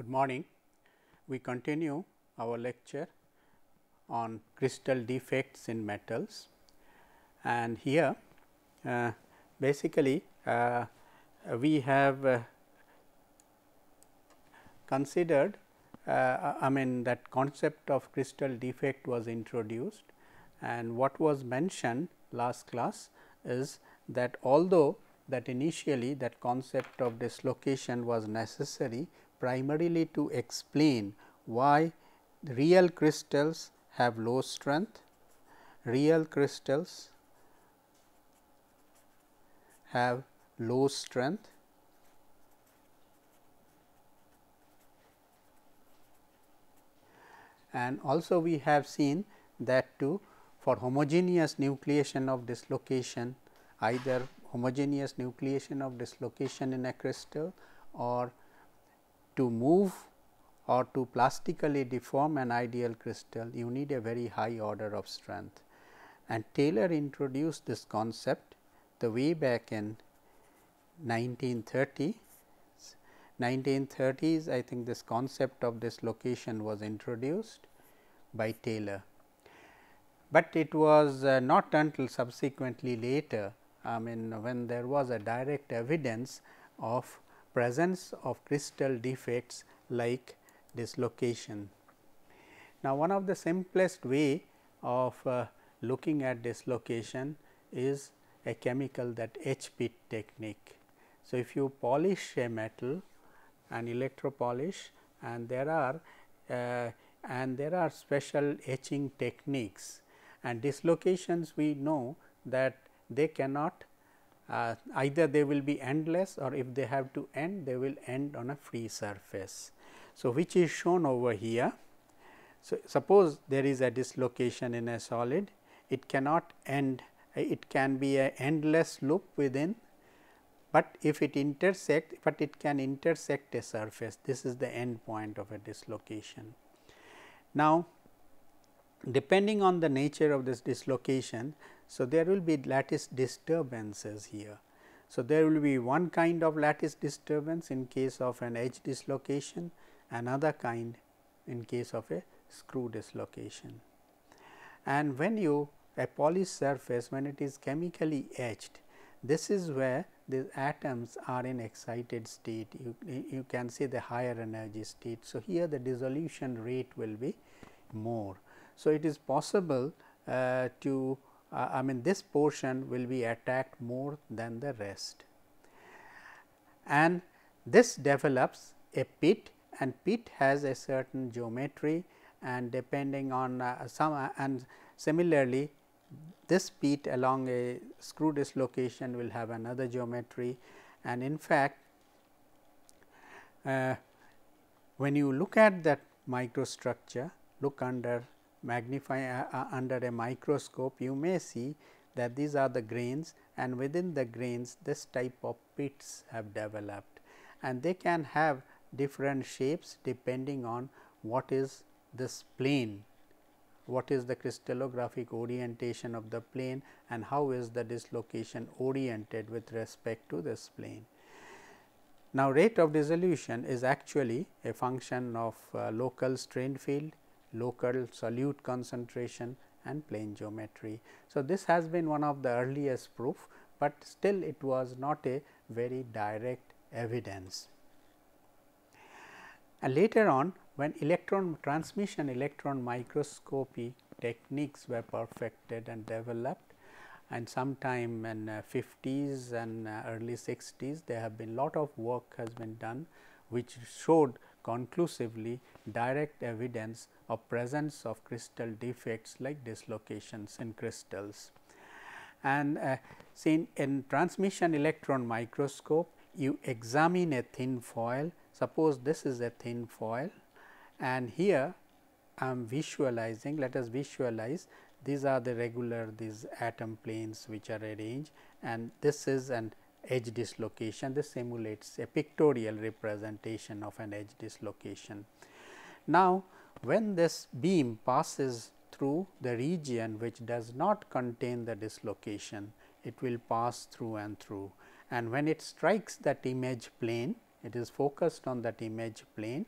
Good morning. We continue our lecture on crystal defects in metals, and here basically we have considered that concept of crystal defect was introduced, and what was mentioned last class is that although that initially that concept of dislocation was necessary primarily to explain why real crystals have low strength, real crystals have low strength, and also we have seen that too for homogeneous nucleation of dislocation, either homogeneous nucleation of dislocation in a crystal or to move or to plastically deform an ideal crystal, you need a very high order of strength. And Taylor introduced this concept the way back in 1930s. 1930s, I think this concept of dislocation was introduced by Taylor, but it was not until subsequently later, when there was a direct evidence of presence of crystal defects like dislocation. Now, one of the simplest way of looking at dislocation is a chemical, that H-pit technique. So, if you polish a metal and electropolish, and there are special etching techniques, and dislocations we know that they cannot either they will be endless, or if they have to end, they will end on a free surface. So, which is shown over here. So, suppose there is a dislocation in a solid, it cannot end, it can be a endless loop within, but if it intersect, but it can intersect a surface. This is the end point of a dislocation. Now, depending on the nature of this dislocation, so there will be lattice disturbances here. So, there will be one kind of lattice disturbance in case of an edge dislocation, another kind in case of a screw dislocation. And when you a polished surface, when it is chemically etched, this is where the atoms are in excited state. You can see the higher energy state. So, here the dissolution rate will be more. So, it is possible to this portion will be attacked more than the rest, and this develops a pit, and pit has a certain geometry, and depending on and similarly this pit along a screw dislocation will have another geometry. And in fact, when you look at that microstructure, look under under a microscope, you may see that these are the grains, and within the grains this type of pits have developed, and they can have different shapes depending on what is this plane, what is the crystallographic orientation of the plane, and how is the dislocation oriented with respect to this plane. Now, rate of dissolution is actually a function of local strain field, local solute concentration, and plane geometry. So, this has been one of the earliest proof, but still it was not a very direct evidence. And later on, when electron transmission electron microscopy techniques were perfected and developed, and sometime in 50s and early 60s, there have been lot of work has been done, which showed conclusively direct evidence of presence of crystal defects like dislocations in crystals. And seen in transmission electron microscope, you examine a thin foil. Suppose this is a thin foil, and here I am visualizing, let us visualize, these are the regular these atom planes which are arranged, and this is an edge dislocation. This simulates a pictorial representation of an edge dislocation. Now, when this beam passes through the region which does not contain the dislocation, it will pass through and through, and when it strikes that image plane, it is focused on that image plane,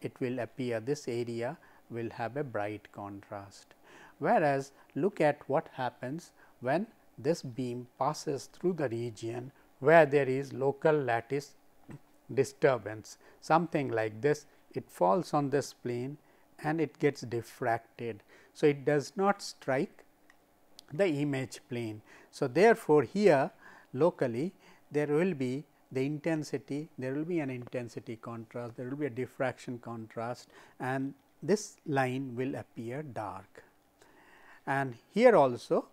it will appear, this area will have a bright contrast. Whereas, look at what happens when this beam passes through the region where there is local lattice disturbance, something like this. It falls on this plane and it gets diffracted. So, it does not strike the image plane. So, therefore, here locally there will be the intensity, there will be an intensity contrast, there will be a diffraction contrast, and this line will appear dark. And here also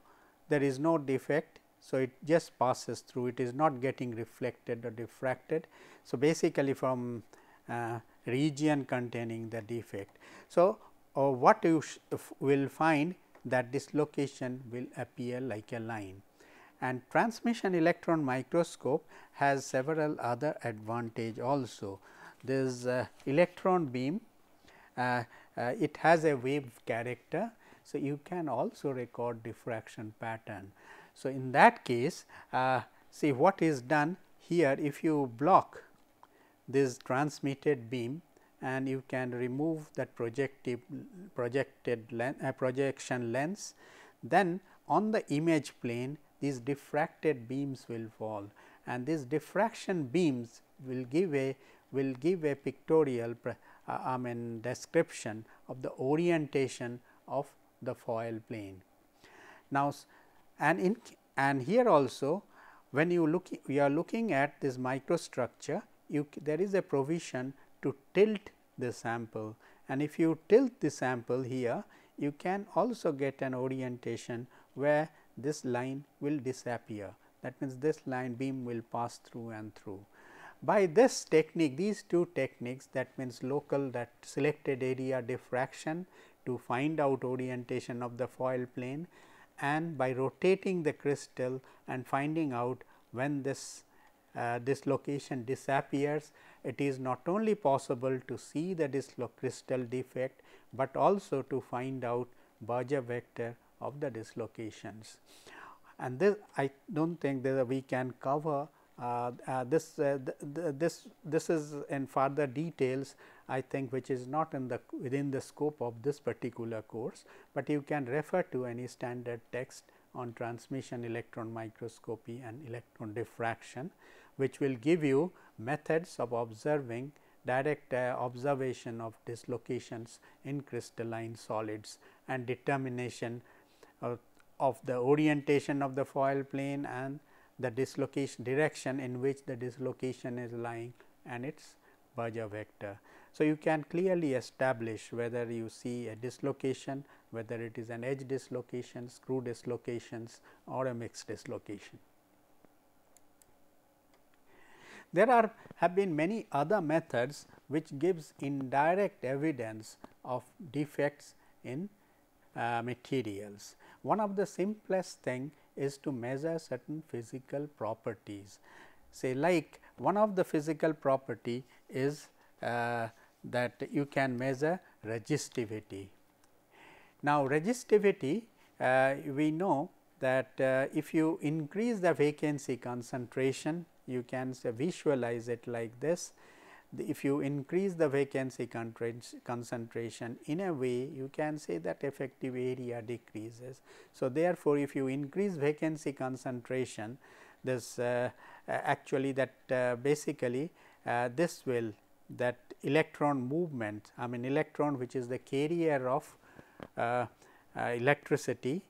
there is no defect. So, it just passes through, it is not getting reflected or diffracted. So, basically from region containing the defect. So, what you will find that dislocation will appear like a line. And transmission electron microscope has several other advantage also. This electron beam, it has a wave character. So, you can also record diffraction pattern. So, in that case, see what is done here, if you block this transmitted beam and you can remove that projection lens, then on the image plane these diffracted beams will fall, and these diffraction beams will give a pictorial description of the orientation of the foil plane. Now, and here also when you are looking at this microstructure, there is a provision to tilt the sample, and if you tilt the sample here, you can also get an orientation where this line will disappear. That means, this line beam will pass through and through. By this technique, these two techniques, that means local, that selected area diffraction to find out orientation of the foil plane, and by rotating the crystal and finding out when this dislocation disappears, it is not only possible to see the crystal defect, but also to find out Berger vector of the dislocations. And this, I do not think that we can cover this is in further details, I think, which is not in within the scope of this particular course, but you can refer to any standard text on transmission electron microscopy and electron diffraction, which will give you methods of observing direct observation of dislocations in crystalline solids and determination of the orientation of the foil plane and the dislocation direction in which the dislocation is lying and its Berger vector. So, you can clearly establish whether you see a dislocation, whether it is an edge dislocation, screw dislocations, or a mixed dislocation. There have been many other methods which gives indirect evidence of defects in materials. One of the simplest thing is to measure certain physical properties. Say, like one of the physical property is that you can measure resistivity. Now, resistivity, we know that if you increase the vacancy concentration, you can visualize it like this. If you increase the vacancy concentration, in a way you can say that effective area decreases. So, therefore, if you increase vacancy concentration, this actually that basically this will, that electron movement, I mean electron which is the carrier of electricity,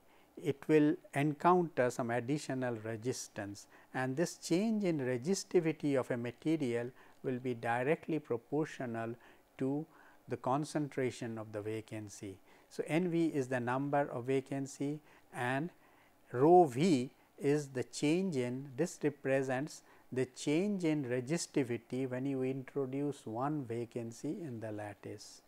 it will encounter some additional resistance, and this change in resistivity of a material will be directly proportional to the concentration of the vacancy. So, NV is the number of vacancy and rho V is the change in, this represents the change in resistivity when you introduce one vacancy in the lattice.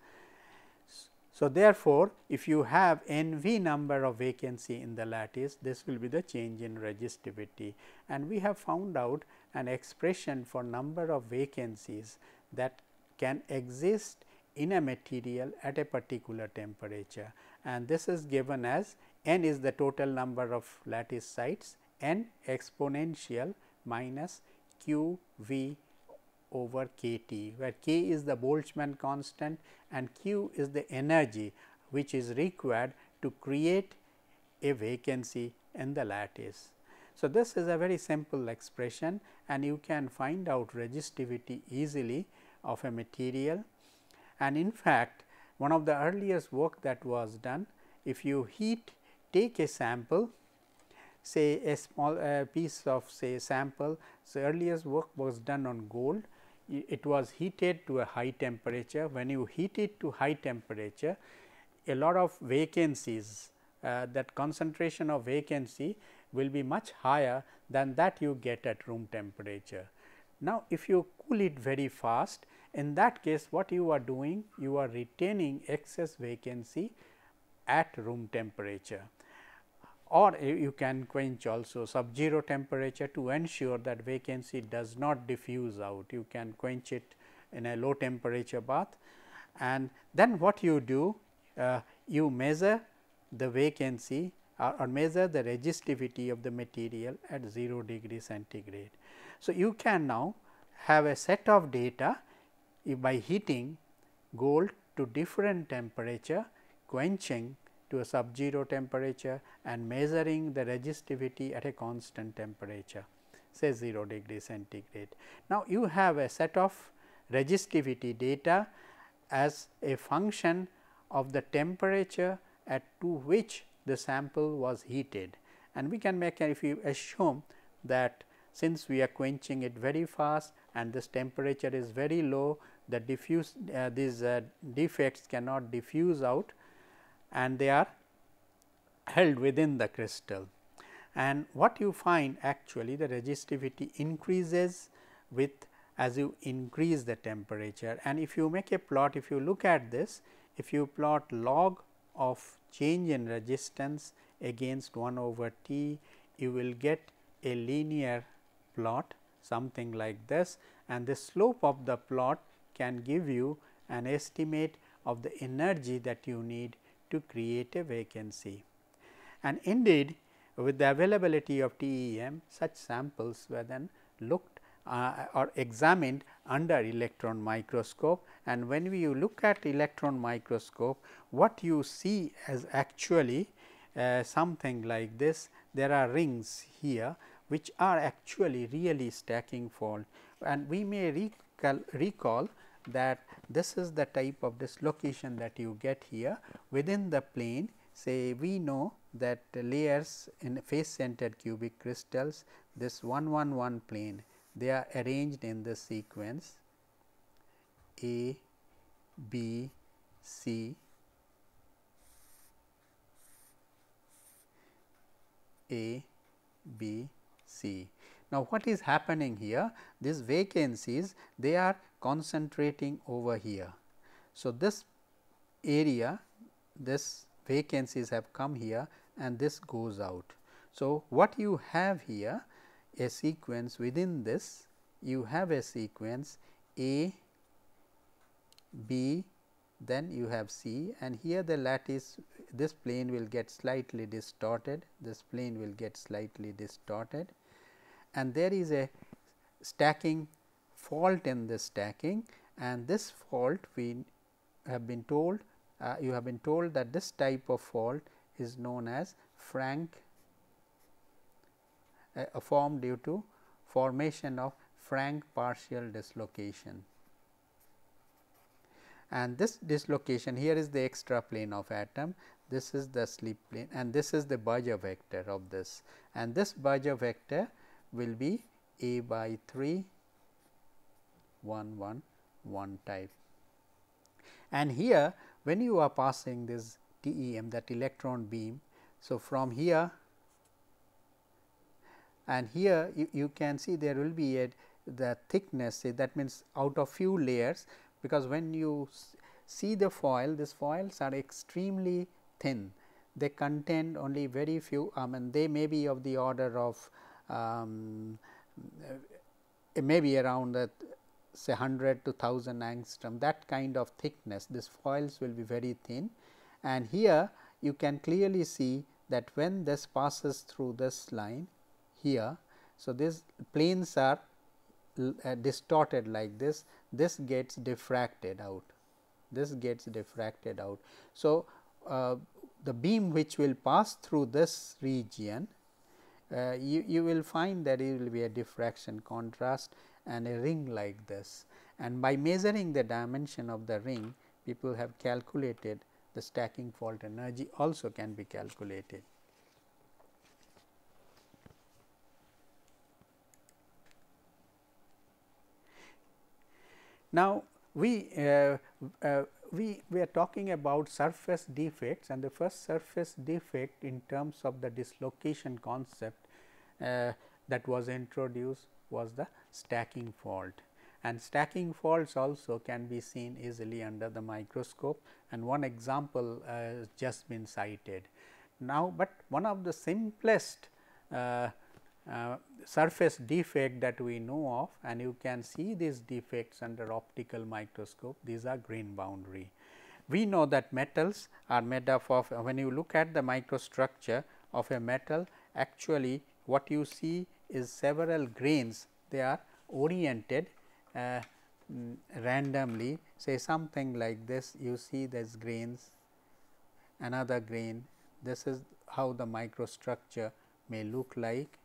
So, therefore, if you have NV number of vacancy in the lattice, this will be the change in resistivity, and we have found out an expression for number of vacancies that can exist in a material at a particular temperature, and this is given as N is the total number of lattice sites, N exponential minus Q V over kT, where K is the Boltzmann constant and Q is the energy which is required to create a vacancy in the lattice. So, this is a very simple expression and you can find out resistivity easily of a material. And in fact, one of the earliest work that was done, if you take a sample, say a small piece of say sample. So, earliest work was done on gold. It was heated to a high temperature. When you heat it to high temperature, a lot of vacancies, that concentration of vacancy will be much higher than that you get at room temperature. Now, if you cool it very fast, in that case what you are doing? You are retaining excess vacancy at room temperature, or you can quench also sub-zero temperature to ensure that vacancy does not diffuse out. You can quench it in a low temperature bath, and then what you do? You measure the vacancy or measure the resistivity of the material at 0 degree centigrade. So, you can now have a set of data by heating gold to different temperature, quenching to a sub-zero temperature and measuring the resistivity at a constant temperature, say 0 degree centigrade. Now, you have a set of resistivity data as a function of the temperature at to which the sample was heated, and we can make, if you assume that since we are quenching it very fast and this temperature is very low, the these defects cannot diffuse out and they are held within the crystal. And what you find, actually the resistivity increases with as you increase the temperature. And if you make a plot, if you look at this, if you plot log of change in resistance against 1 over T, you will get a linear plot something like this, and the slope of the plot can give you an estimate of the energy that you need to create a vacancy. And indeed, with the availability of TEM, such samples were then looked or examined under electron microscope, and when you look at electron microscope, what you see as actually something like this. There are rings here which are actually really stacking fault, and we may recall that this is the type of dislocation that you get here within the plane. Say we know that the layers in face centered cubic crystals, this 111 plane, they are arranged in this sequence A, B, C, A, B, C. Now, what is happening here? These vacancies, they are concentrating over here. So, this area, this vacancies have come here and this goes out. So, what you have here, a sequence within this, you have a sequence A, B, then you have C, and here the lattice, this plane will get slightly distorted, this plane will get slightly distorted, and there is a stacking fault in this stacking, and this fault we have been told, you have been told that this type of fault is known as Frank, formed due to formation of Frank partial dislocation. And this dislocation, here is the extra plane of atom, this is the slip plane, and this is the Berger vector of this, and this Berger vector will be A by 3 1 1 1 type. And here when you are passing this TEM, that electron beam, so from here and here you can see there will be the thickness, say that means out of few layers, because when you see the foil, these foils are extremely thin, they contain only very few, they may be of the order of maybe around say 100 to 1000 angstrom, that kind of thickness, these foils will be very thin. And here you can clearly see that when this passes through this line here, so these planes are distorted like this gets diffracted out. This gets diffracted out. So, the beam which will pass through this region, you will find that it will be a diffraction contrast and a ring like this. And by measuring the dimension of the ring, people have calculated the stacking fault energy also can be calculated. Now, we are talking about surface defects, and the first surface defect in terms of the dislocation concept that was introduced was the stacking fault, and stacking faults also can be seen easily under the microscope, and one example has just been cited. Now, but one of the simplest surface defect that we know of, and you can see these defects under optical microscope, these are grain boundary. We know that metals are made up of, when you look at the microstructure of a metal, actually what you see is several grains, they are oriented randomly, say something like this, you see these grains, another grain, this is how the microstructure may look like.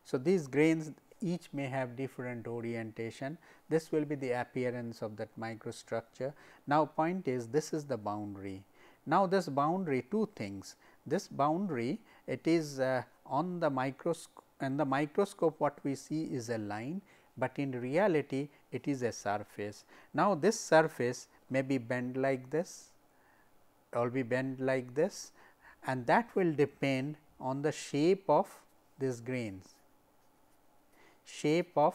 So, these grains each may have different orientation, this will be the appearance of that microstructure. Now, point is this is the boundary. Now, this boundary, two things, this boundary it is on the microscope, and the microscope what we see is a line, but in reality it is a surface. Now, this surface may be bent like this or be bent like this, and that will depend on the shape of these grains. Shape of,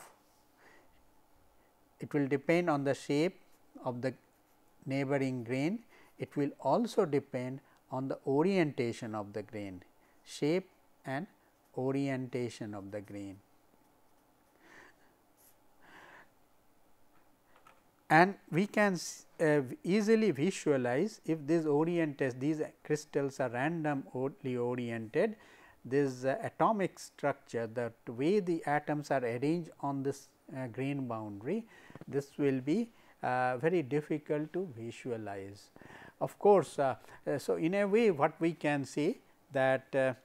it will depend on the shape of the neighboring grain, it will also depend on the orientation of the grain, shape and orientation of the grain. And we can easily visualize if these crystals are randomly oriented, this atomic structure, the way the atoms are arranged on this grain boundary, this will be very difficult to visualize. Of course, so in a way what we can say that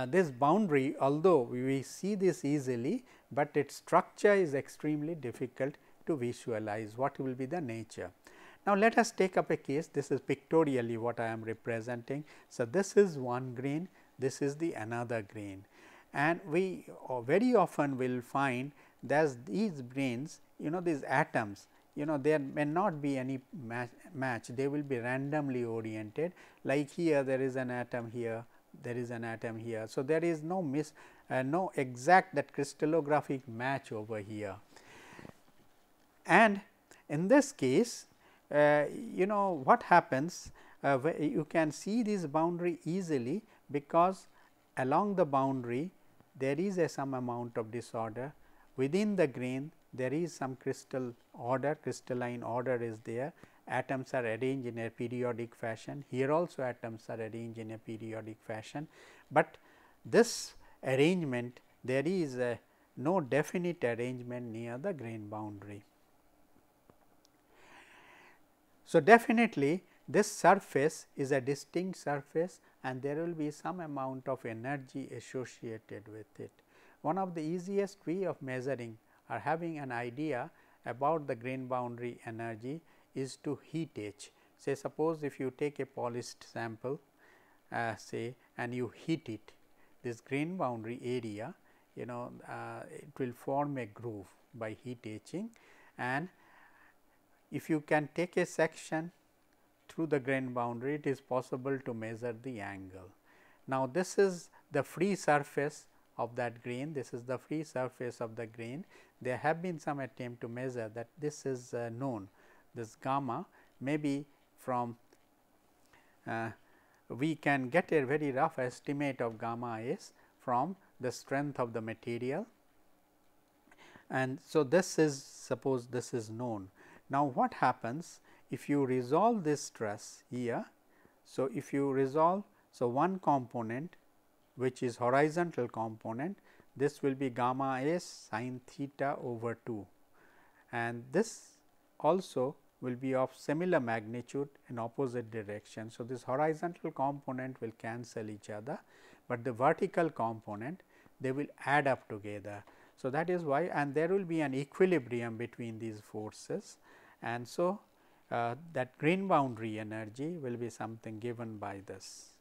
this boundary, although we see this easily, but its structure is extremely difficult to visualize what will be the nature. Now, let us take up a case, this is pictorially what I am representing. So, this is one grain, this is the another grain, and we very often will find that these grains, these atoms, there may not be any match, they will be randomly oriented, like here there is an atom here, there is an atom here. So, there is no no exact that crystallographic match over here, and in this case what happens, you can see this boundary easily, because along the boundary there is some amount of disorder, within the grain there is some crystalline order is there, atoms are arranged in a periodic fashion, here also atoms are arranged in a periodic fashion, but this arrangement there is no definite arrangement near the grain boundary. So, definitely this surface is a distinct surface, and there will be some amount of energy associated with it. One of the easiest way of measuring or having an idea about the grain boundary energy is to heat etch. Say suppose if you take a polished sample say and you heat it, this grain boundary area it will form a groove by heat etching, and if you can take a section through the grain boundary, it is possible to measure the angle. Now, this is the free surface of that grain, this is the free surface of the grain. There have been some attempt to measure that, this is known, this gamma maybe from we can get a very rough estimate of gamma is from the strength of the material, and so this is, suppose this is known. Now, what happens if you resolve this stress here? So, if you resolve, so one component which is horizontal component, this will be gamma s sin theta over 2, and this also will be of similar magnitude in opposite direction. So, this horizontal component will cancel each other, but the vertical component they will add up together. So, that is why, and there will be an equilibrium between these forces, and so that grain boundary energy will be something given by this.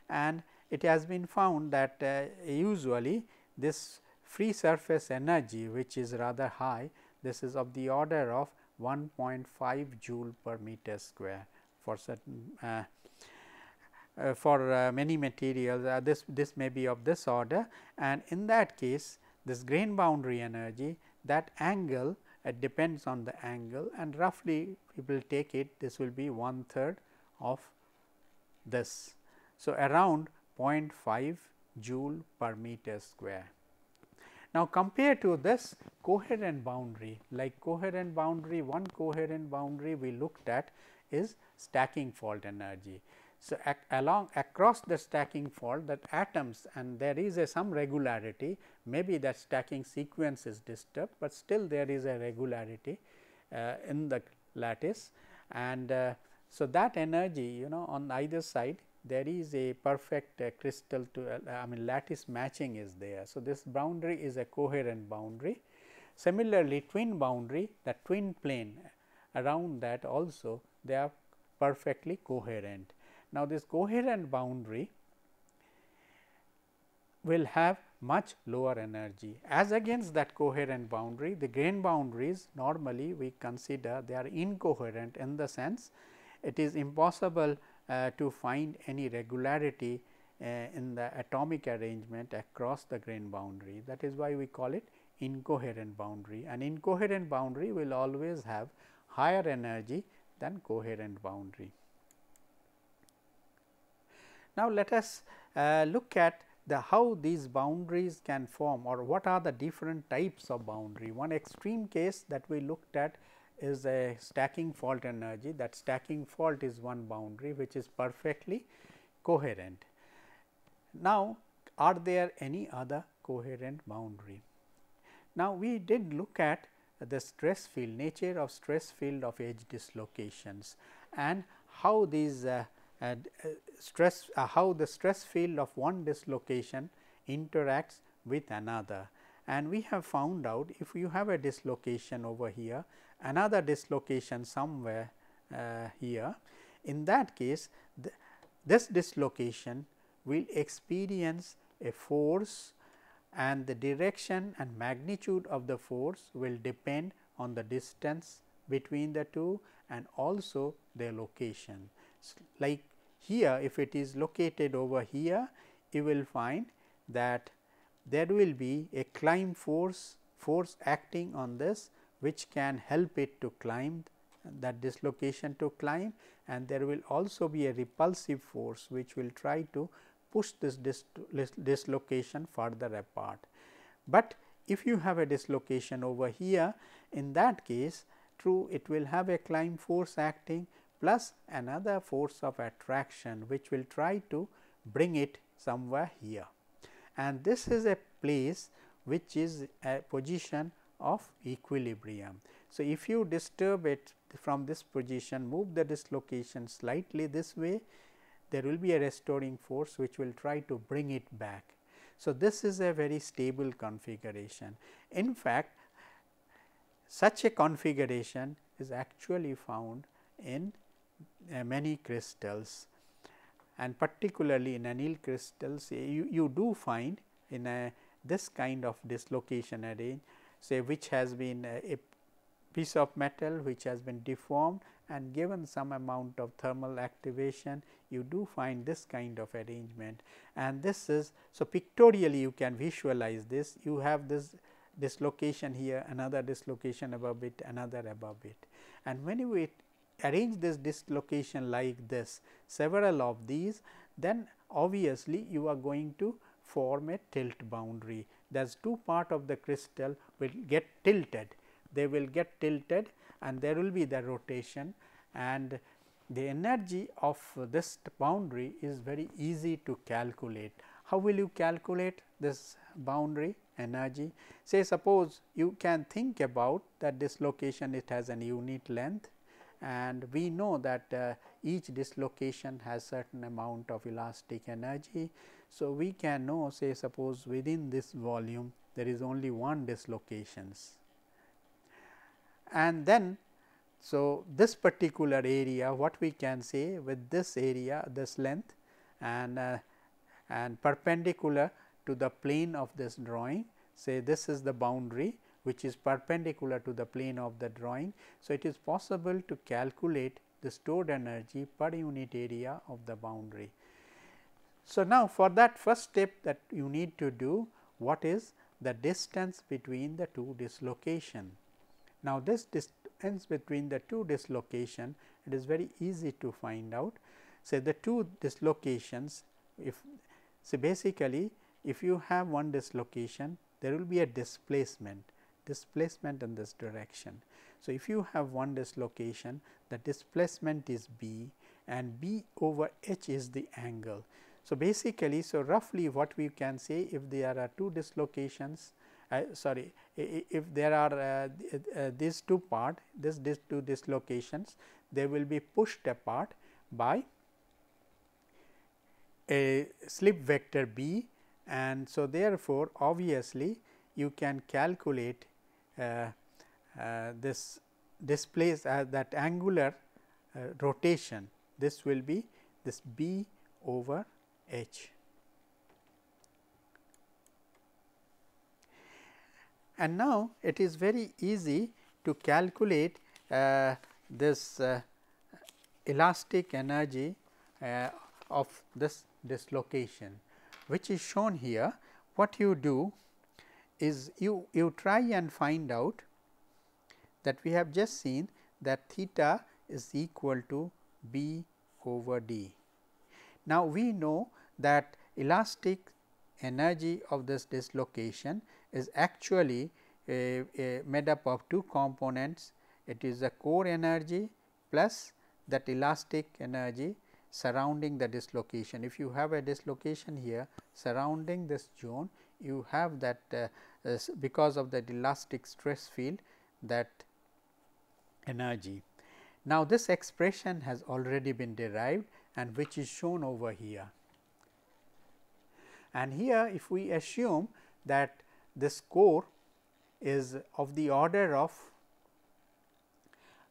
And it has been found that usually this free surface energy, which is rather high, this is of the order of 1.5 joule per meter square for certain for many materials. This may be of this order, and in that case this grain boundary energy, that angle, it depends on the angle, and roughly we will take it, this will be 1/3 of this. So, around 0.5 joule per meter square. Now, compared to this coherent boundary, like coherent boundary, one coherent boundary we looked at is stacking fault energy. So, across the stacking fault, that atoms, and there is some regularity, maybe that stacking sequence is disturbed, but still there is a regularity in the lattice, and so that energy, on either side there is a perfect crystal to lattice matching is there. So, this boundary is a coherent boundary. Similarly, twin boundary, the twin plane around that also they are perfectly coherent. Now, this coherent boundary will have much lower energy. As against that coherent boundary, the grain boundaries normally we consider they are incoherent, in the sense it is impossible to find any regularity in the atomic arrangement across the grain boundary. That is why we call it incoherent boundary, and incoherent boundary will always have higher energy than coherent boundary. Now, let us look at how these boundaries can form, or what are the different types of boundary. One extreme case that we looked at is a stacking fault energy. That stacking fault is one boundary which is perfectly coherent. Now, are there any other coherent boundary? Now, we did look at the stress field, nature of stress field of edge dislocations, and how these how the stress field of one dislocation interacts with another. And we have found out, if you have a dislocation over here, another dislocation somewhere here, in that case this dislocation will experience a force, and the direction and magnitude of the force will depend on the distance between the two and also their location. Like here, if it is located over here, you will find that there will be a climb force acting on this, which can help it to climb, that dislocation to climb, and there will also be a repulsive force which will try to push this dislocation further apart. But if you have a dislocation over here, in that case, true, it will have a climb force acting plus another force of attraction which will try to bring it somewhere here, and this is a place which is a position of equilibrium. So, if you disturb it from this position, move the dislocation slightly this way, there will be a restoring force which will try to bring it back. So, this is a very stable configuration. In fact, such a configuration is actually found in many crystals, and particularly in anneal crystals you do find in this kind of dislocation arrange, say which has been a piece of metal which has been deformed and given some amount of thermal activation, you do find this kind of arrangement. And this is, so pictorially you can visualize this, you have this dislocation here, another dislocation above it, another above it, and when you arrange this dislocation like this, several of these, then obviously you are going to form a tilt boundary. That is, two part of the crystal will get tilted, they will get tilted, and there will be the rotation, and the energy of this boundary is very easy to calculate. how will you calculate this boundary energy? Say suppose you can think about that dislocation, it has an unit length, and we know that each dislocation has certain amount of elastic energy. So, we can know, say suppose within this volume there is only one dislocations, and then so this particular area, what we can say with this area, this length and perpendicular to the plane of this drawing, say this is the boundary which is perpendicular to the plane of the drawing. So, it is possible to calculate the stored energy per unit area of the boundary. So, now for that first step that you need to do, what is the distance between the two dislocation. Now, this distance between the two dislocation, it is very easy to find out. Say the two dislocations, if so basically if you have one dislocation, there will be a displacement in this direction. So, if you have one dislocation, the displacement is b and b over h is the angle. So, basically, so roughly what we can say, if there are two dislocations, if there are these two two dislocations, they will be pushed apart by a slip vector b, and so therefore, obviously you can calculate this displace that angular rotation. This will be this b over h. And now, it is very easy to calculate this elastic energy of this dislocation, which is shown here. What you do is you try and find out that we have just seen that theta is equal to b over d. Now, we know that elastic energy of this dislocation is actually made up of two components. It is the core energy plus that elastic energy surrounding the dislocation. If you have a dislocation here surrounding this zone, you have that because of the elastic stress field, that energy. Now, this expression has already been derived and which is shown over here. And here if we assume that this core is of the order of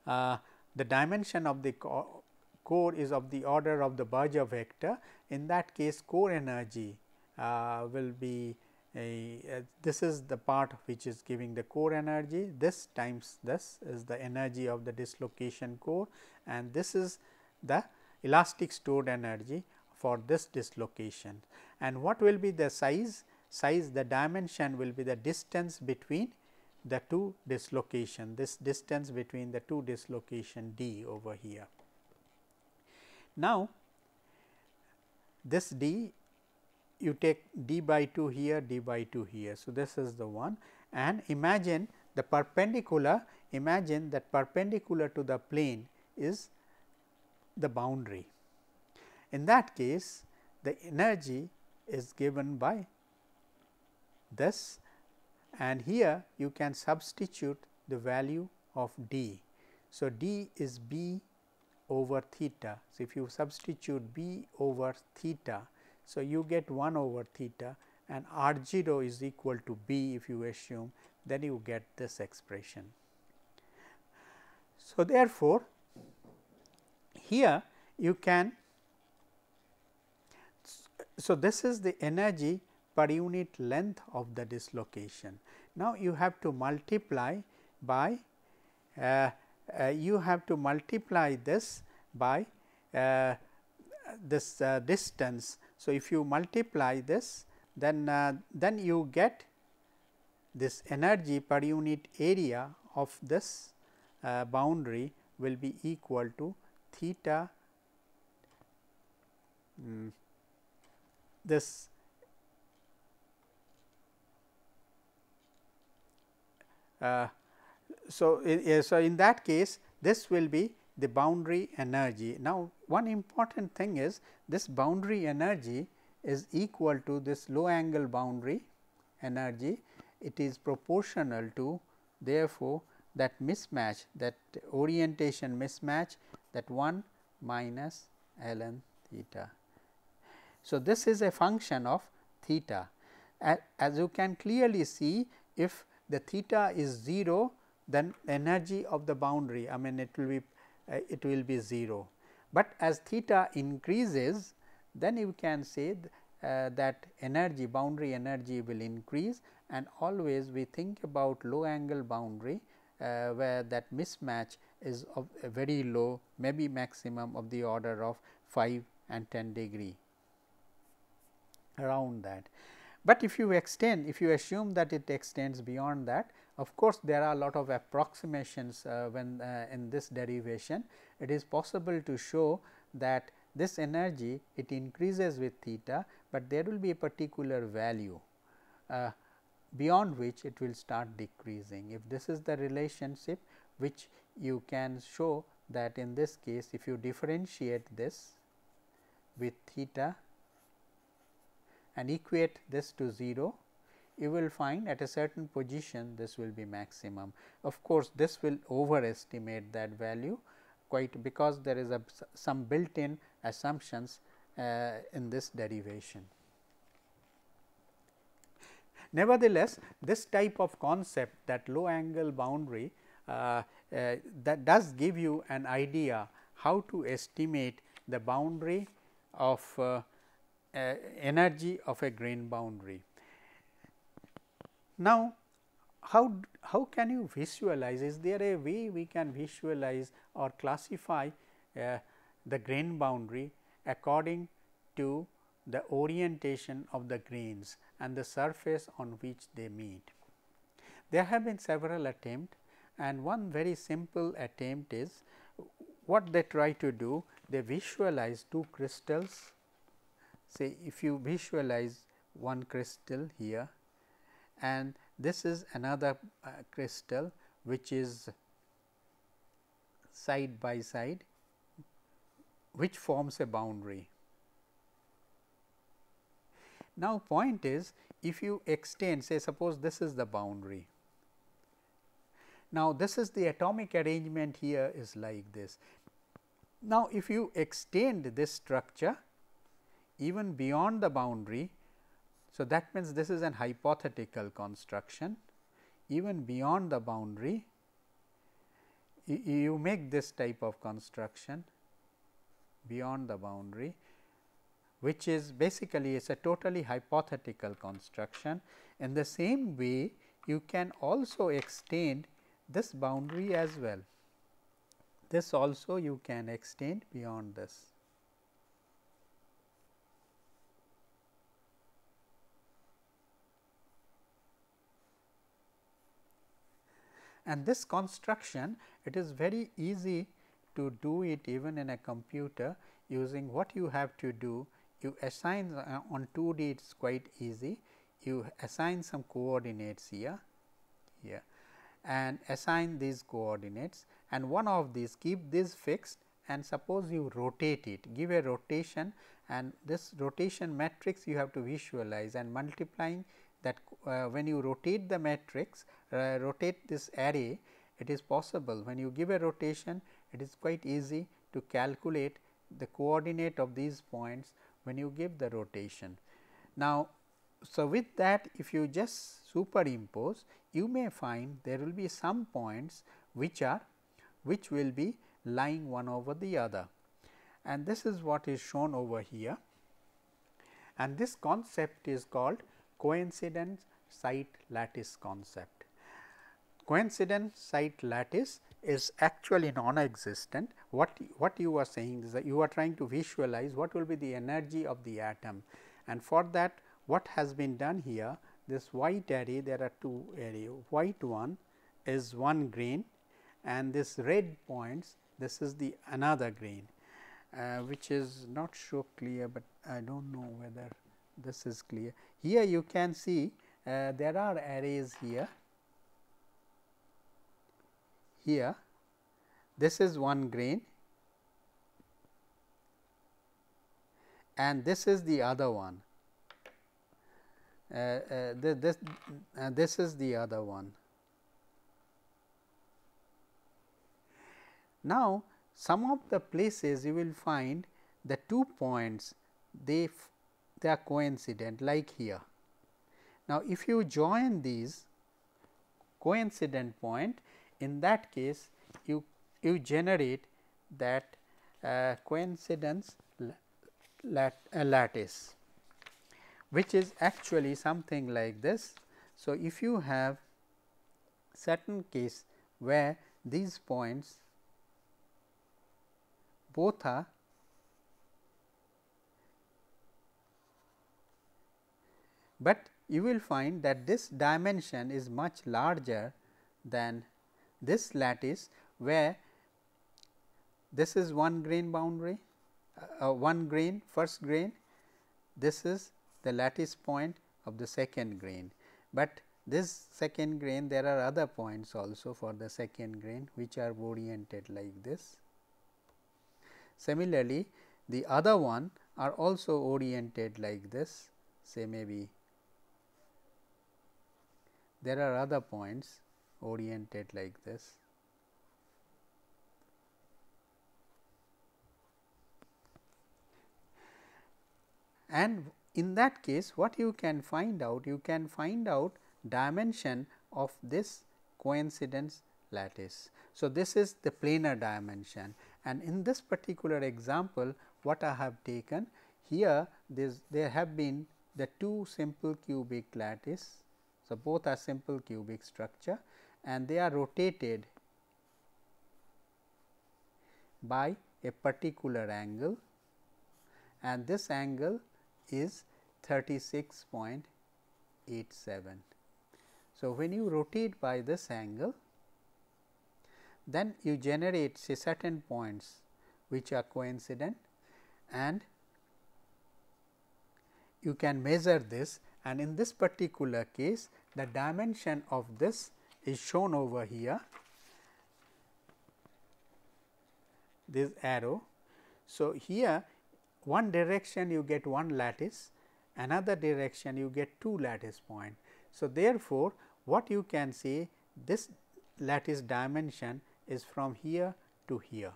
the dimension of the core is of the order of the Berger vector, in that case core energy will be this is the part which is giving the core energy, this times this is the energy of the dislocation core, and this is the elastic stored energy for this dislocation. And what will be the size? The dimension will be the distance between the two dislocation, this distance between the two dislocation d over here. Now, this d, you take d by 2 here, d by 2 here. So, this is the one, and imagine the perpendicular, imagine that perpendicular to the plane is the boundary. In that case, the energy is given by this, and here you can substitute the value of d. So, d is b over theta. So, if you substitute b over theta, so you get 1 over theta, and r 0 is equal to b if you assume, then you get this expression. So, therefore, here you can, so this is the energy per unit length of the dislocation. Now, you have to multiply by this by this distance. So, if you multiply this, then you get this energy per unit area of this boundary will be equal to theta this so in that case, this will be the boundary energy. Now, one important thing is this boundary energy is equal to this low angle boundary energy. It is proportional to, therefore, that mismatch, that orientation mismatch, that 1 minus ln theta. So, this is a function of theta. As you can clearly see, if the theta is 0, then energy of the boundary, I mean it will be 0, but as theta increases, then you can say that energy, boundary energy will increase, and always we think about low angle boundary where that mismatch is of a very low, maybe maximum of the order of 5 and 10 degree around that. But if you extend, if you assume that it extends beyond that, of course, there are a lot of approximations when in this derivation. It is possible to show that this energy, it increases with theta, but there will be a particular value beyond which it will start decreasing. If this is the relationship which you can show, that in this case if you differentiate this with theta and equate this to 0, you will find at a certain position this will be maximum. Of course, this will overestimate that value quite, because there is some built in assumptions in this derivation. Nevertheless, this type of concept, that low angle boundary, that does give you an idea how to estimate the boundary of energy of a grain boundary. Now, how can you visualize? Is there a way we can visualize or classify the grain boundary according to the orientation of the grains and the surface on which they meet? There have been several attempts, and one very simple attempt is what they try to do. They visualize two crystals. Say if you visualize one crystal here, and this is another crystal which is side by side, which forms a boundary. Now, point is, if you extend, say suppose this is the boundary. Now, this is the atomic arrangement here is like this. Now, if you extend this structure even beyond the boundary, so that means this is an hypothetical construction, even beyond the boundary, you make this type of construction beyond the boundary, which is basically is a totally hypothetical construction. In the same way, you can also extend this boundary as well. This also you can extend beyond this. And this construction, it is very easy to do it even in a computer using what you have to do. You assign on 2D, it is quite easy. You assign some coordinates here, and assign these coordinates, and one of these, keep this fixed, and suppose you rotate it, give a rotation, and this rotation matrix you have to visualize, and multiplying that when you rotate the matrix, rotate this array, it is possible when you give a rotation, it is quite easy to calculate the coordinate of these points when you give the rotation. Now, so with that, if you just superimpose, you may find there will be some points which will be lying one over the other, and this is what is shown over here, and this concept is called coincident site lattice concept. Coincident site lattice is actually non-existent. What you are saying is that you are trying to visualize what will be the energy of the atom, and for that what has been done here, this white array, there are two arrays, white one is one grain, and this red points, this is the another grain, which is not so clear, but I do not know whether this is clear. Here you can see there are arrays here. Here this is one grain and this is the other one. this is the other one. Now, some of the places you will find the 2 points they are coincident, like here. Now, if you join these coincident point, in that case you generate that coincidence lattice, which is actually something like this. So, if you have certain case where these points both are but you will find that this dimension is much larger than this lattice, where this is 1 grain boundary, 1 grain first grain, this is the lattice point of the second grain, but this second grain there are other points also for the second grain which are oriented like this. Similarly, the other one are also oriented like this, say maybe there are other points oriented like this. And in that case, what you can find out? You can find out dimension of this coincidence lattice. So, this is the planar dimension, and in this particular example what I have taken here, there have been the 2 simple cubic lattice. So, both are simple cubic structure and they are rotated by a particular angle, and this angle is 36.87. So, when you rotate by this angle, then you generate say certain points which are coincident, and you can measure this, and in this particular case the dimension of this is shown over here, this arrow. So, here one direction you get 1 lattice, another direction you get 2 lattice point. So, therefore, what you can say, this lattice dimension is from here to here.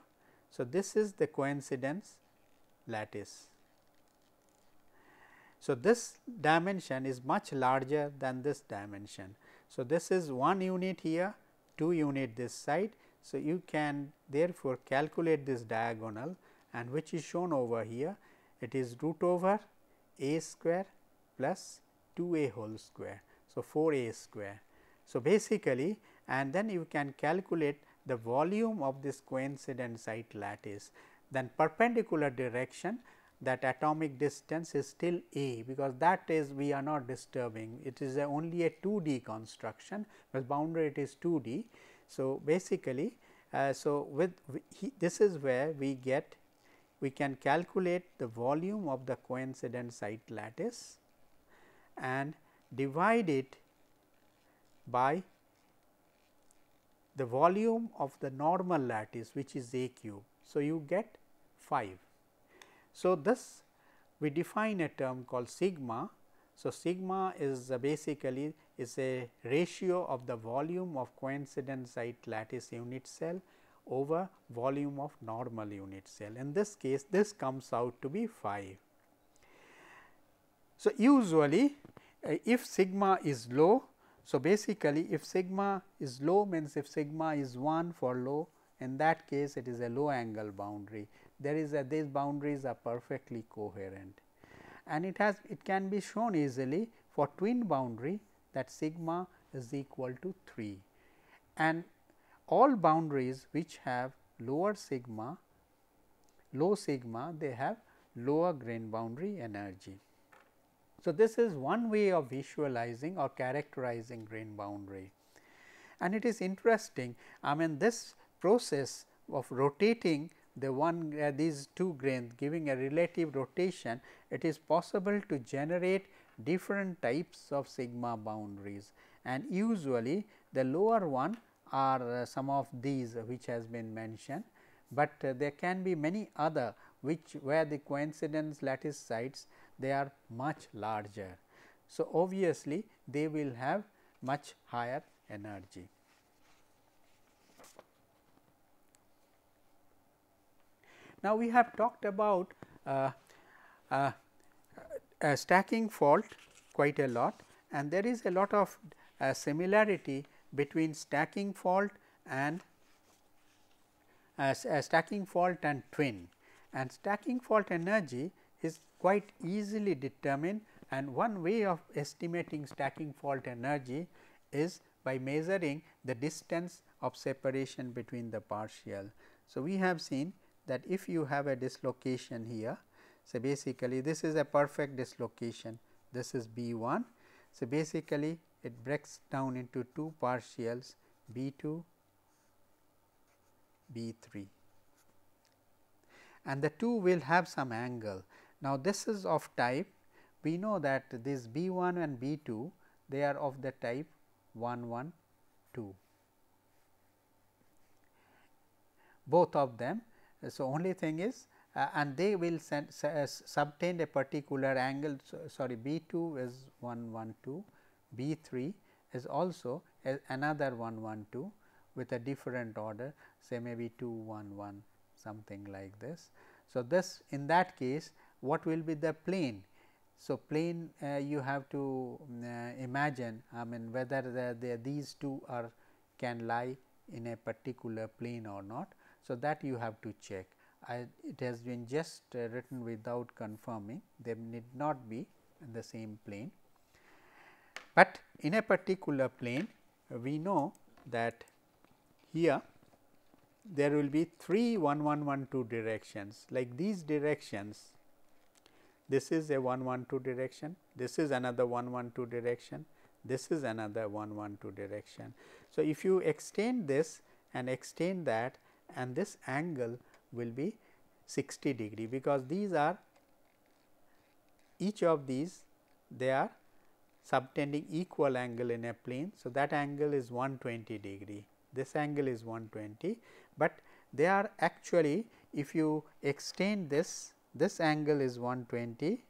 So, this is the coincidence lattice. So, this dimension is much larger than this dimension. So, this is 1 unit here, 2 unit this side. So, you can therefore calculate this diagonal, and which is shown over here, it is root over a square plus 2 a whole square. So, 4 a square. So, basically, and then you can calculate the volume of this coincident site lattice, then perpendicular direction, that atomic distance is still a, because that is we are not disturbing, it is only a 2D construction, because boundary it is 2D. So, basically, so with this is where we can calculate the volume of the coincident site lattice and divide it by the volume of the normal lattice, which is a cube. So, you get 5. So, this we define a term called sigma. So, sigma is basically is a ratio of the volume of coincident site lattice unit cell over volume of normal unit cell. In this case, this comes out to be 5. So, usually if sigma is low, so basically if sigma is low means if sigma is 1 for low, in that case it is a low angle boundary. There is these boundaries are perfectly coherent, and it can be shown easily for twin boundary that sigma is equal to 3, and all boundaries which have lower sigma, low sigma, they have lower grain boundary energy. So, this is one way of visualizing or characterizing grain boundary, and it is interesting. I mean, this process of rotating the these 2 grains, giving a relative rotation, it is possible to generate different types of sigma boundaries, and usually the lower one are some of these which has been mentioned, but there can be many other which where the coincidence lattice sites they are much larger. So, obviously, they will have much higher energy. Now, we have talked about stacking fault quite a lot, and there is a lot of similarity between stacking fault and stacking fault and twin, and stacking fault energy is quite easily determined, and one way of estimating stacking fault energy is by measuring the distance of separation between the partial. So, we have seen that if you have a dislocation here, so basically this is a perfect dislocation, this is B1. So, basically it breaks down into two partials B2, B3, and the two will have some angle. Now, this is of type, we know that this B1 and B2 they are of the type 1 1 2, both of them. So, only thing is and they will subtend a particular angle. So, sorry, B2 is 1 1 2, B3 is also another 1 1 2 with a different order, say maybe 2 1 1, something like this. So, this in that case what will be the plane? So, plane you have to imagine, I mean whether these two are can lie in a particular plane or not. So, that you have to check. It has been just written without confirming, they need not be in the same plane, but in a particular plane we know that here there will be 3 1 1 1 2 directions, like these directions. This is a 1 1 2 direction, this is another 1 1 2 direction, this is another 1 1 2 direction. So, if you extend this and extend that, and this angle will be 60 degree, because these are each of these they are subtending equal angle in a plane. So, that angle is 120 degree, this angle is 120, but they are actually, if you extend this angle is 120,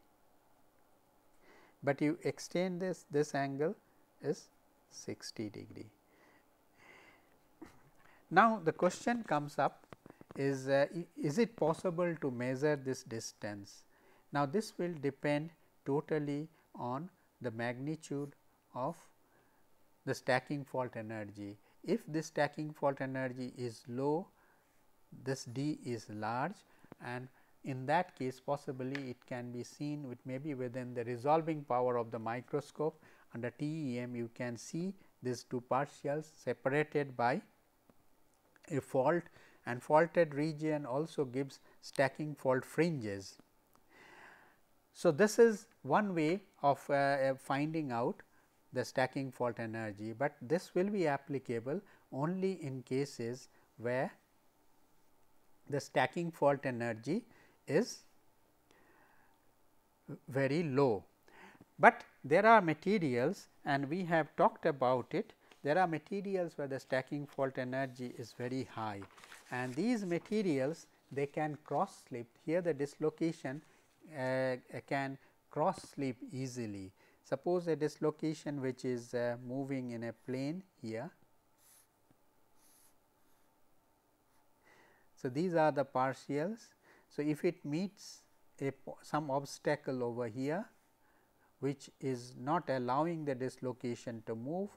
but you extend this angle is 60 degree. Now, the question comes up is it possible to measure this distance? Now, this will depend totally on the magnitude of the stacking fault energy. If this stacking fault energy is low, this d is large, and in that case possibly it can be seen with maybe within the resolving power of the microscope. Under TEM you can see these two partials separated by a fault, and faulted region also gives stacking fault fringes. So, this is one way of finding out the stacking fault energy, but this will be applicable only in cases where the stacking fault energy is very low. But there are materials, and we have talked about it, there are materials where the stacking fault energy is very high, and these materials they can cross slip. Here the dislocation can cross slip easily. Suppose a dislocation which is moving in a plane here. So, these are the partials. So, if it meets some obstacle over here which is not allowing the dislocation to move,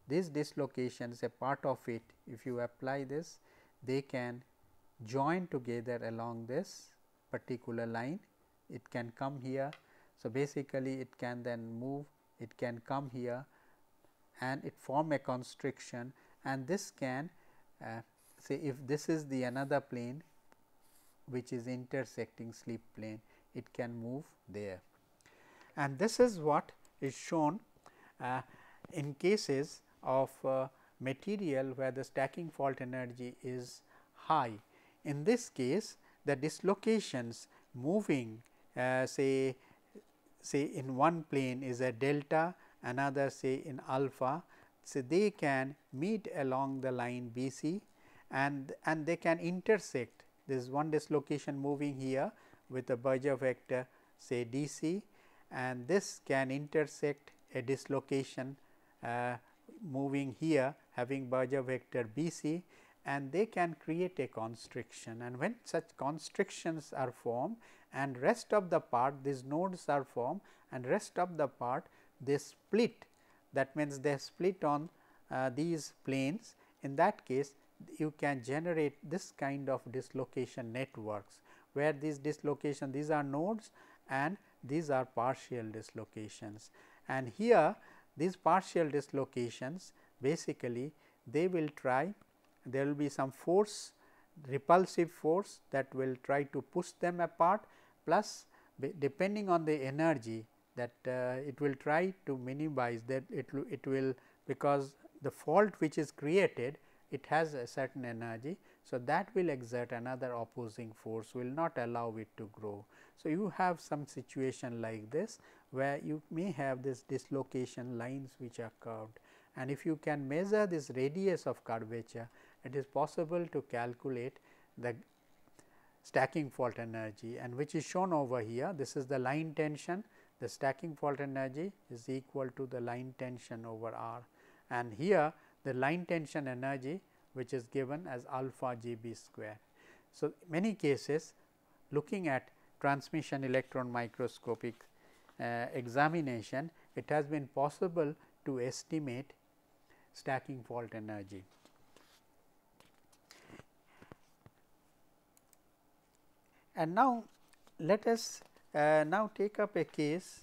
these dislocations, a part of it, if you apply this, they can join together along this particular line. It can come here. So, basically it can then move, it can come here and it form a constriction, and this can say if this is the another plane which is intersecting slip plane, it can move there. And this is what is shown in cases of material where the stacking fault energy is high. In this case, the dislocations moving say in one plane is a delta, another say in alpha. So, they can meet along the line BC, and they can intersect. There is one dislocation moving here with a Berger vector say DC, and this can intersect a dislocation moving here having Berger vector B c, and they can create a constriction, and when such constrictions are formed and rest of the part, these nodes are formed and rest of the part they split, that means they split on these planes. In that case you can generate this kind of dislocation networks, where these dislocation, these are nodes and these are partial dislocations, and here these partial dislocations basically they will try, there will be some force, repulsive force that will try to push them apart, plus depending on the energy that it will try to minimize that, it will, because the fault which is created, it has a certain energy. So, that will exert another opposing force, will not allow it to grow. So, you have some situation like this, where you may have this dislocation lines which are curved, and if you can measure this radius of curvature, it is possible to calculate the stacking fault energy, and which is shown over here. This is the line tension, the stacking fault energy is equal to the line tension over R, and here the line tension energy which is given as alpha G B square. So, many cases looking at transmission electron microscopic examination, it has been possible to estimate stacking fault energy. And now, let us now take up a case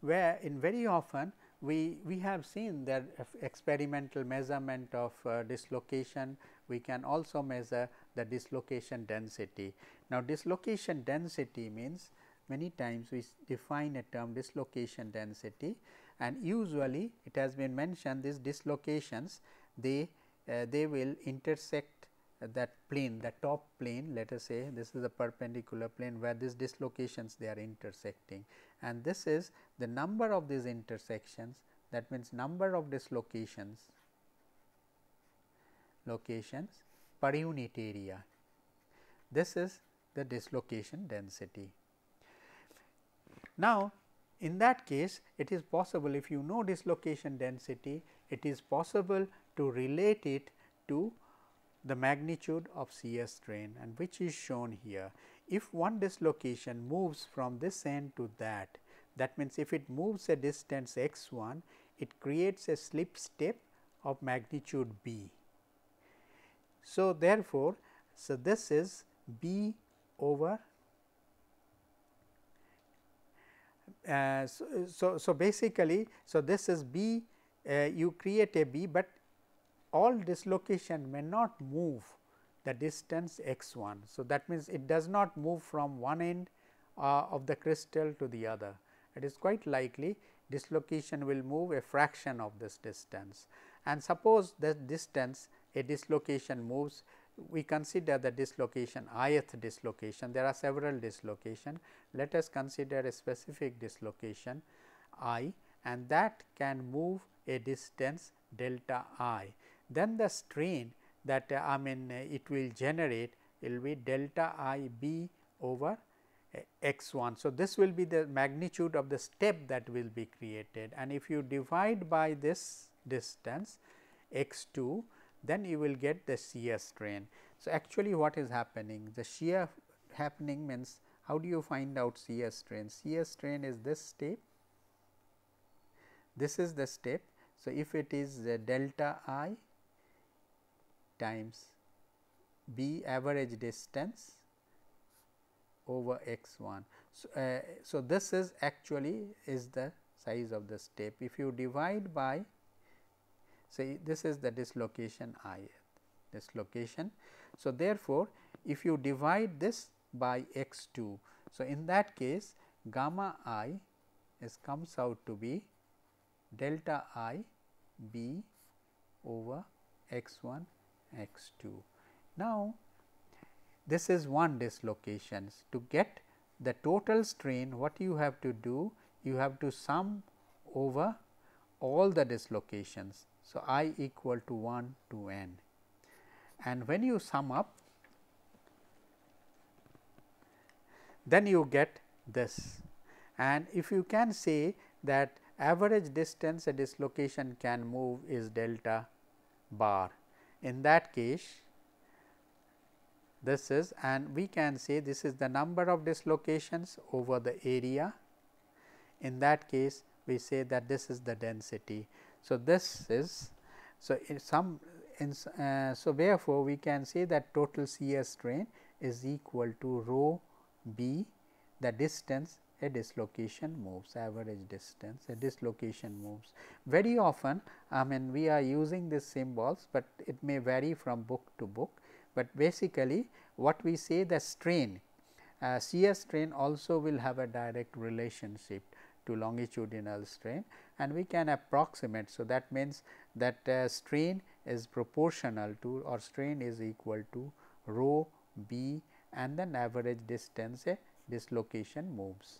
where in very often we have seen that experimental measurement of dislocation, we can also measure the dislocation density. Now, dislocation density means many times we define a term dislocation density, and usually it has been mentioned these dislocations they will intersect that plane, the top plane, let us say this is a perpendicular plane where these dislocations they are intersecting, and this is the number of these intersections, that means number of dislocations per unit area. This is the dislocation density. Now, in that case it is possible, if you know dislocation density, it is possible to relate it to the magnitude of shear strain, and which is shown here. If one dislocation moves from this end to that, that means if it moves a distance x 1, it creates a slip step of magnitude b. So, therefore, so this is b over so basically, so this is b, you create a b, but all dislocation may not move the distance x 1. So, that means it does not move from one end of the crystal to the other. It is quite likely dislocation will move a fraction of this distance, and suppose that distance a dislocation moves, we consider the dislocation ith dislocation. There are several dislocation. Let us consider a specific dislocation I, and that can move a distance delta I. Then the strain that it will generate will be delta I b over x 1. So, this will be the magnitude of the step that will be created, and if you divide by this distance x 2, then you will get the shear strain. So, actually what is happening? The shear happening means, how do you find out shear strain? Shear strain is this step, this is the step. So, if it is delta I times b average distance over x 1. So, so this is actually is the size of the step. If you divide by, say this is the dislocation I dislocation. So, therefore, if you divide this by x 2, so in that case gamma I comes out to be delta I b over x 1 x 2. Now, this is one dislocation. To get the total strain, what you have to do? You have to sum over all the dislocations. So, I equal to 1 to n, and when you sum up, then you get this, and if you can say that average distance a dislocation can move is delta bar. In that case, this is, and we can say this is the number of dislocations over the area. In that case, we say that this is the density. So, this is, so so therefore, we can say that total shear strain is equal to rho b, the distance a dislocation moves, average distance a dislocation moves. Very often, I mean, we are using these symbols, but it may vary from book to book, but basically what we say, the strain, shear strain also will have a direct relationship to longitudinal strain, and we can approximate. So, that means that strain is proportional to, or strain is equal to rho b and then average distance a dislocation moves.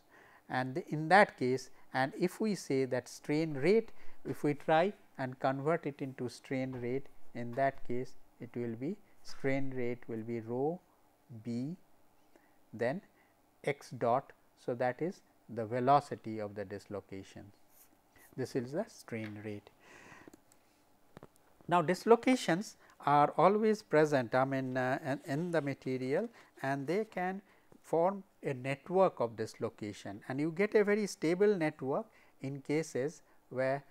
And in that case, and if we say that strain rate, if we try and convert it into strain rate, in that case it will be, strain rate will be rho b then x dot. So, that is the velocity of the dislocation. This is the strain rate. Now, dislocations are always present, I mean, in the material, and they can form a network of dislocation, and you get a very stable network in cases where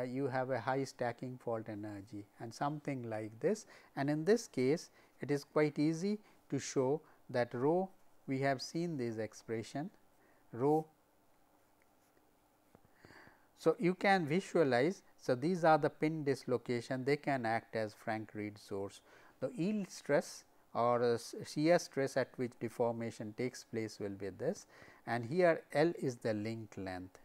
you have a high stacking fault energy and something like this. And in this case, it is quite easy to show that rho, we have seen this expression rho. So, you can visualize. So, these are the pin dislocation, they can act as Frank Reed source. The yield stress or shear stress at which deformation takes place will be this, and here L is the link length.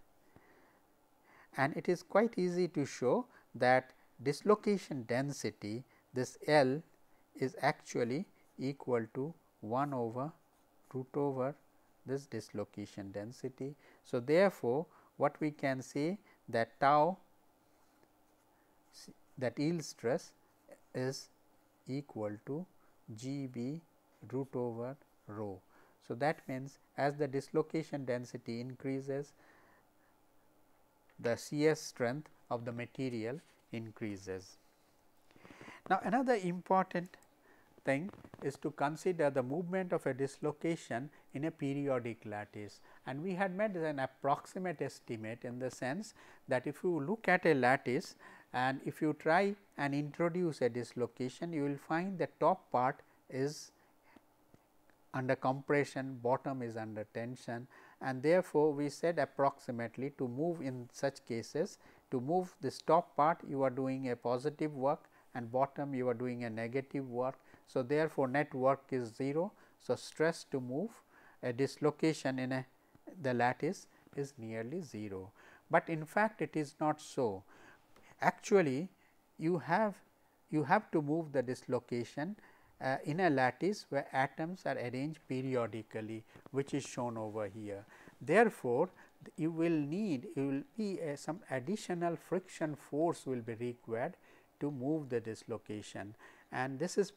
And it is quite easy to show that dislocation density, this L is actually equal to 1 over root over this dislocation density. So, therefore, what we can say that tau, that yield stress is equal to G b root over rho. So, that means as the dislocation density increases, the shear strength of the material increases. Now, another important thing is to consider the movement of a dislocation in a periodic lattice, and we had made an approximate estimate in the sense that if you look at a lattice and if you try and introduce a dislocation, you will find the top part is under compression, bottom is under tension, and therefore, we said approximately to move in such cases, to move this top part you are doing a positive work and bottom you are doing a negative work. So, therefore, net work is 0. So, stress to move a dislocation in the lattice is nearly 0, but in fact, it is not so. Actually, you have to move the dislocation in a lattice where atoms are arranged periodically, which is shown over here. Therefore, you will be some additional friction force will be required to move the dislocation, and this is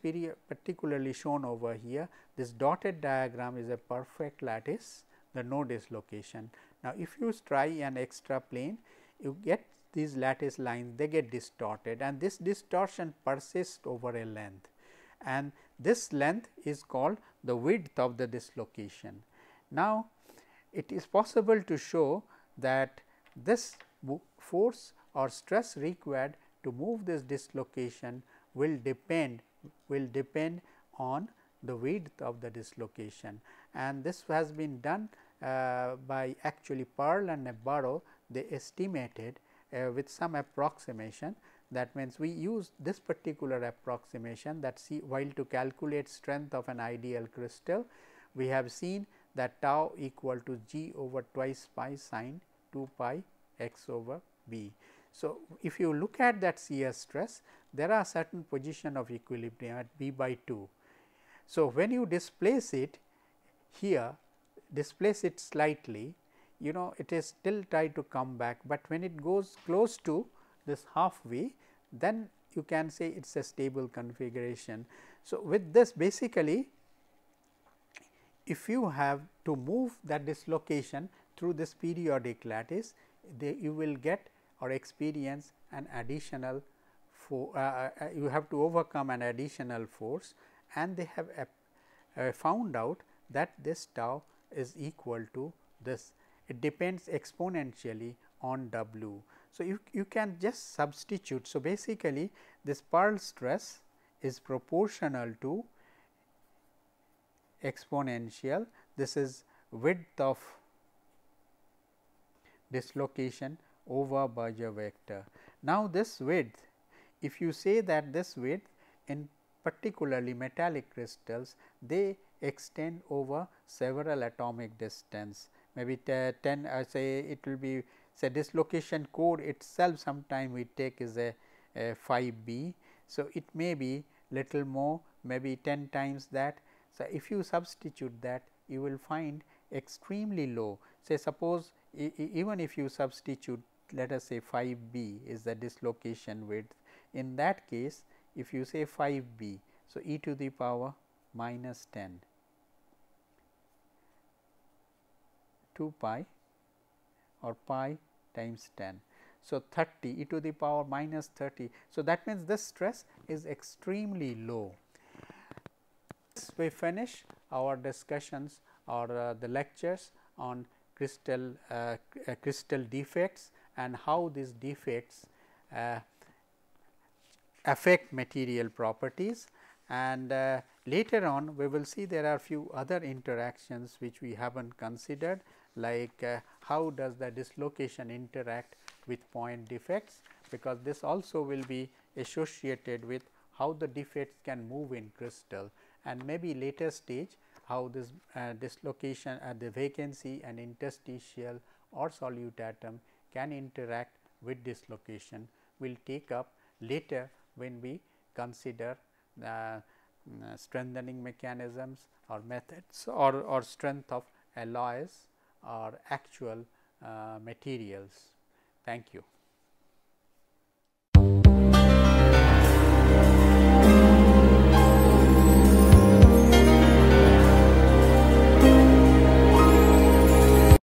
particularly shown over here. This dotted diagram is a perfect lattice, the no dislocation. Now, if you try an extra plane, you get these lattice lines, they get distorted, and this distortion persists over a length, and this length is called the width of the dislocation. Now, it is possible to show that this force or stress required to move this dislocation will depend on the width of the dislocation, and this has been done by actually Peierls and Burrow. They estimated with some approximation. That means, we use this particular approximation that while to calculate strength of an ideal crystal, we have seen that tau equal to G over twice pi sin 2 pi x over b. So, if you look at that shear stress, there are certain position of equilibrium at b by 2. So, when you displace it here, displace it slightly, you know, it is still try to come back, but when it goes close to this halfway, then you can say it is a stable configuration. So, with this basically, if you have to move that dislocation through this periodic lattice, you will get or experience an additional you have to overcome an additional force, and they have found out that this tau is equal to this. It depends exponentially on W. So, you can just substitute. So, basically this Peierls stress is proportional to exponential, this is width of dislocation over Berger vector. Now, this width, if you say that this width in particularly metallic crystals, they extend over several atomic distance, maybe 10 say it will be, say dislocation code itself sometime we take is a 5b. So, it may be little more, maybe 10 times that. So, if you substitute that, you will find extremely low, say suppose even if you substitute, let us say 5b is the dislocation width. In that case, if you say 5b, so e to the power minus 10 2 pi or pi times 10. So, 30 e to the power minus 30. So, that means this stress is extremely low. We finish our discussions or the lectures on crystal defects and how these defects affect material properties, and later on we will see there are few other interactions which we haven't considered, like how does the dislocation interact with point defects, because this also will be associated with how the defects can move in crystal, and maybe later stage how this dislocation at the vacancy and interstitial or solute atom can interact with dislocation. We will take up later when we consider strengthening mechanisms or methods or strength of alloys or actual materials. Thank you.